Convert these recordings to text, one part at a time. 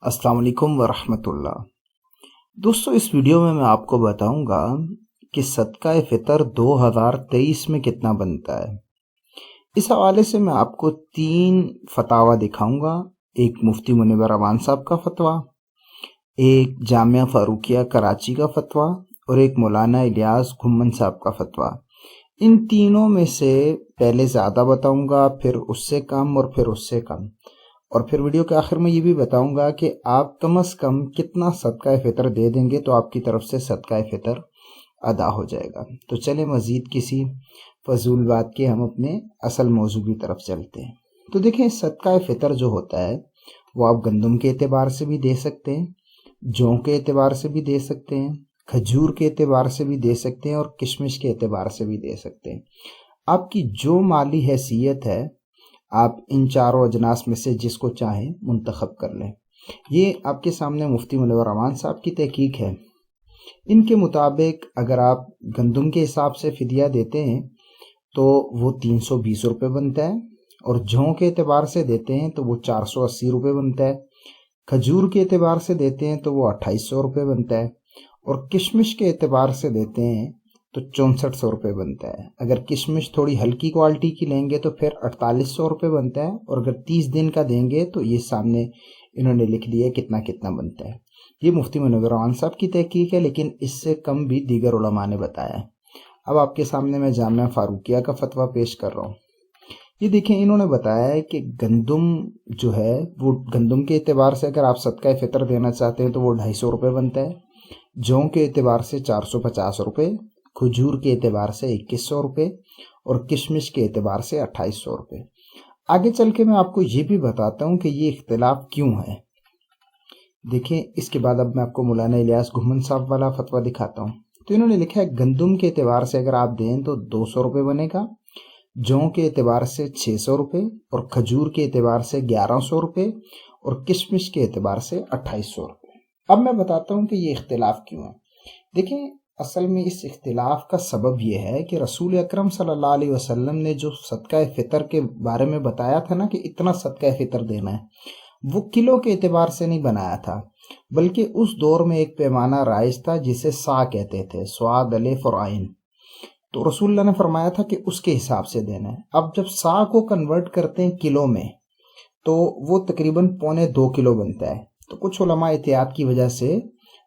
السلام علیکم ورحمۃ اللہ۔ دوستو، اس ویڈیو میں آپ کو بتاؤں گا کہ صدقہ فطر 2023 میں کتنا بنتا ہے۔ اس حوالے سے میں آپ کو 3 فتاوی دکھاؤں گا، ایک مفتی منور امان صاحب کا فتویٰ، ایک جامعہ فاروقیہ کراچی کا فتویٰ اور ایک مولانا الیاس گھمن صاحب کا فتویٰ۔ ان تینوں میں سے پہلے زیادہ بتاؤں گا، پھر اس سے کم اور پھر اس سے کم، اور پھر ویڈیو کے آخر میں یہ بھی بتاؤں گا کہ آپ کم از کم کتنا صدقہ فطر دے دیں گے تو آپ کی طرف سے صدقہ فطر ادا ہو جائے گا۔ تو چلیں مزید کسی فضول بات کے ہم اپنے اصل موضوع کی طرف چلتے ہیں۔ تو دیکھیں، صدقہ فطر جو ہوتا ہے وہ آپ گندم کے اعتبار سے بھی دے سکتے ہیں، جوں کے اعتبار سے بھی دے سکتے ہیں، کھجور کے اعتبار سے بھی دے سکتے ہیں اور کشمش کے اعتبار سے بھی دے سکتے ہیں۔ آپ کی جو مالی حیثیت ہے، آپ ان چاروں اجناس میں سے جس کو چاہیں منتخب کر لیں۔ یہ آپ کے سامنے مفتی منور امان صاحب کی تحقیق ہے۔ ان کے مطابق اگر آپ گندم کے حساب سے فدیہ دیتے ہیں تو وہ 320 روپے بنتا ہے، اور جوں کے اعتبار سے دیتے ہیں تو وہ 480 روپے بنتا ہے، کھجور کے اعتبار سے دیتے ہیں تو وہ 2800 روپے بنتا ہے، اور کشمش کے اعتبار سے دیتے ہیں تو 6400 روپے بنتا ہے۔ اگر کشمش تھوڑی ہلکی کوالٹی کی لیں گے تو پھر 4800 روپے بنتا ہے، اور اگر 30 دن کا دیں گے تو یہ سامنے انہوں نے لکھ دیا کتنا بنتا ہے۔ یہ مفتی منور امان صاحب کی تحقیق ہے، لیکن اس سے کم بھی دیگر علماء نے بتایا ہے۔ اب آپ کے سامنے میں جامعہ فاروقیہ کا فتویٰ پیش کر رہا ہوں۔ یہ دیکھیں، انہوں نے بتایا ہے کہ گندم جو ہے وہ گندم کے اعتبار سے اگر آپ صدقہ فطر دینا چاہتے ہیں تو وہ 250 روپے بنتا ہے، جوں کے اعتبار سے 450 روپے، کھجور کے اعتبار سے 2100 روپے اور کشمش کے اعتبار سے 2800 روپے۔ آگے چل کے میں آپ کو یہ بھی بتاتا ہوں کہ یہ اختلاف کیوں ہے۔ دیکھیں، اس کے بعد اب میں آپ کو مولانا الیاس گھمن صاحب والا فتویٰ دکھاتا ہوں۔ تو انہوں نے لکھا ہے گندم کے اعتبار سے اگر آپ دیں تو 200 روپے بنے گا، جوں کے اعتبار سے 600 روپے اور کھجور کے اعتبار سے 1100 روپے اور کشمش کے اعتبار سے 2800 روپے۔ اب میں بتاتا ہوں کہ یہ اختلاف کیوں ہے۔ دیکھیں، اصل میں اس اختلاف کا سبب یہ ہے کہ رسول اکرم صلی اللہ علیہ وسلم نے جو صدقہ فطر کے بارے میں بتایا تھا نا کہ اتنا صدقہ فطر دینا ہے، وہ کلو کے اعتبار سے نہیں بنایا تھا، بلکہ اس دور میں ایک پیمانہ رائج تھا جسے سا کہتے تھے، سواد الف اور عین۔ تو رسول اللہ نے فرمایا تھا کہ اس کے حساب سے دینا ہے۔ اب جب سا کو کنورٹ کرتے ہیں کلو میں تو وہ تقریباً 1.25 کلو بنتا ہے۔ تو کچھ علماء احتیاط کی وجہ سے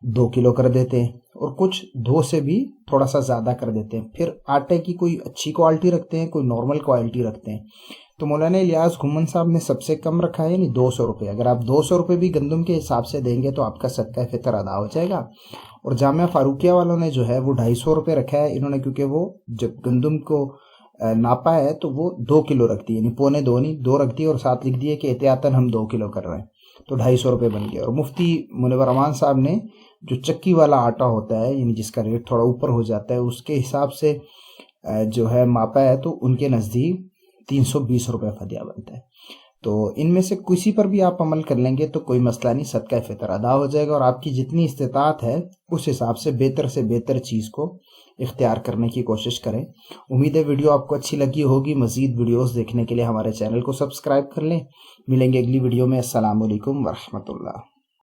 2 کلو کر دیتے ہیں، اور کچھ 2 سے بھی تھوڑا سا زیادہ کر دیتے ہیں۔ پھر آٹے کی کوئی اچھی کوالٹی رکھتے ہیں، کوئی نارمل کوالٹی رکھتے ہیں۔ تو مولانا الیاس گھمن صاحب نے سب سے کم رکھا ہے، یعنی 200 روپے۔ اگر آپ 200 روپے بھی گندم کے حساب سے دیں گے تو آپ کا صدقہ فطر ادا ہو جائے گا۔ اور جامعہ فاروقیہ والوں نے جو ہے وہ 250 روپے رکھا ہے، انہوں نے، کیونکہ وہ جب گندم کو ناپا ہے تو وہ 2 کلو رکھتی ہے، یعنی 2.25 نہیں 2 رکھتی ہے، اور ساتھ لکھ دیے کہ احتیاطاً ہم 2 کلو کر رہے ہیں، تو 250 روپے بن گئے۔ اور مفتی منور امان صاحب نے جو چکی والا آٹا ہوتا ہے، یعنی جس کا ریٹ تھوڑا اوپر ہو جاتا ہے، اس کے حساب سے جو ہے ماپا ہے، تو ان کے نزدیک 320 روپے فدیہ بنتا ہے۔ تو ان میں سے کسی پر بھی آپ عمل کر لیں گے تو کوئی مسئلہ نہیں، صدقہ فطر ادا ہو جائے گا، اور آپ کی جتنی استطاعت ہے اس حساب سے بہتر چیز کو اختیار کرنے کی کوشش کریں۔ امید ہے ویڈیو آپ کو اچھی لگی ہوگی۔ مزید ویڈیوز دیکھنے کے لیے ہمارے چینل کو سبسکرائب کر لیں۔ ملیں گے اگلی ویڈیو میں۔ السلام علیکم ورحمۃ اللہ۔